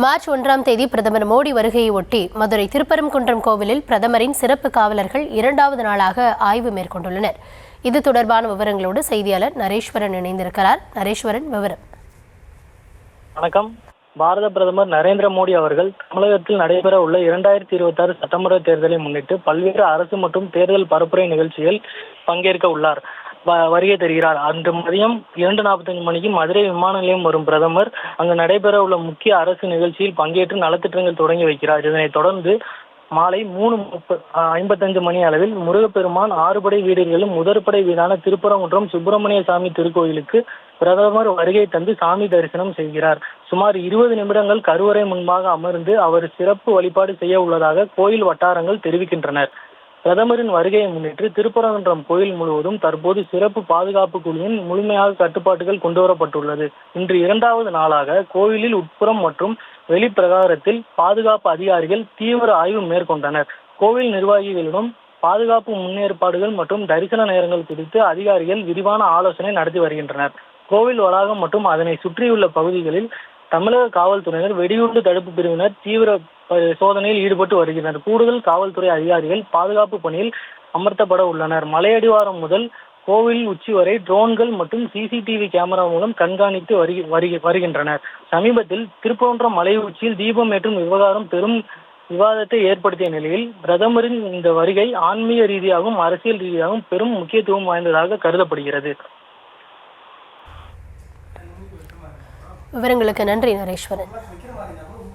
March 1ஆம் தேதி பிரதமர் மோடி வருகையை ஒட்டி மதுரை திருப்பரங்குன்றம் கோவிலில் பிரதமரின் சிறப்பு காவலர்கள் 2வது நாளாக ஆய்வு மேற்கொண்டுள்ளனர். இது தொடர்பான விவரங்களோடு செய்தியாளர் நரேஸ்வரன் இணைந்திருக்கிறார். நரேஸ்வரன், விவரம். வணக்கம். பாரத பிரதமர் நரேந்திர மோடி அவர்கள் தமிழகத்தில் நடைபெற உள்ள 2026 சட்டமன்ற தேர்தலை முன்னிட்டு பல்வேறு அரசு மற்றும் தேர்தல் பரப்புரை நிகழ்ச்சியில் பங்கேற்க உள்ளார். வருகை தருகிறார். அன்று மதியம் 2:45 மணிக்கு மதுரை விமான நிலையம் வரும் பிரதமர் அங்கு நடைபெற உள்ள முக்கிய அரசு நிகழ்ச்சியில் பங்கேற்று நலத்திட்டங்கள் தொடங்கி வைக்கிறார். இதனைத் தொடர்ந்து மாலை 3:55 மணி அளவில் முருகப்பெருமான் 6 படை வீடுகளிலும் முதற்படை வீடான திருப்பரங்குன்றம் சுப்பிரமணிய சாமி திருக்கோயிலுக்கு பிரதமர் வருகை தந்து சாமி தரிசனம் செய்கிறார். சுமார் 20 நிமிடங்கள் கருவறை முன்பாக அமர்ந்து அவர் சிறப்பு வழிபாடு செய்ய உள்ளதாக கோயில் வட்டாரங்கள் தெரிவிக்கின்றனர். பிரதமரின் வருகையை முன்னிட்டு திருப்பரங்குன்றம் கோயில் முழுவதும் தற்போது சிறப்பு பாதுகாப்பு குழுவின் முழுமையாக கட்டுப்பாடுகள் கொண்டுவரப்பட்டுள்ளது. இன்று 2வது நாளாக கோயிலில் உட்புறம் மற்றும் வெளிப்பிரகாரத்தில் பாதுகாப்பு அதிகாரிகள் தீவிர ஆய்வு மேற்கொண்டனர். கோவில் நிர்வாகிகளிடம் பாதுகாப்பு முன்னேற்பாடுகள் மற்றும் தரிசன நேரங்கள் குறித்து அதிகாரிகள் விரிவான ஆலோசனை நடத்தி வருகின்றனர். கோவில் வளாகம் மற்றும் அதனை சுற்றியுள்ள பகுதிகளில் தமிழக காவல்துறையினர், வெடிகுண்டு தடுப்பு பிரிவினர் தீவிர சோதனையில் ஈடுபட்டு வருகின்றனர். கூடுதல் காவல்துறை அதிகாரிகள் பாதுகாப்பு பணியில் அமர்த்தப்பட உள்ளனர். மலையடிவாரம் முதல் கோவில் உச்சி வரை ட்ரோன்கள் மற்றும் சிசிடிவி கேமரா மூலம் கண்காணித்து வருகின்றனர். சமீபத்தில் திருப்பரங்குன்றம் மலை உச்சியில் தீபம் ஏற்றும் விவகாரம் பெரும் விவாதத்தை ஏற்படுத்திய நிலையில் பிரதமரின் இந்த வருகை ஆன்மீக ரீதியாகவும் அரசியல் ரீதியாகவும் பெரும் முக்கியத்துவம் வாய்ந்ததாக கருதப்படுகிறது. விவரங்களுக்கு நன்றி நரேஸ்வரன்.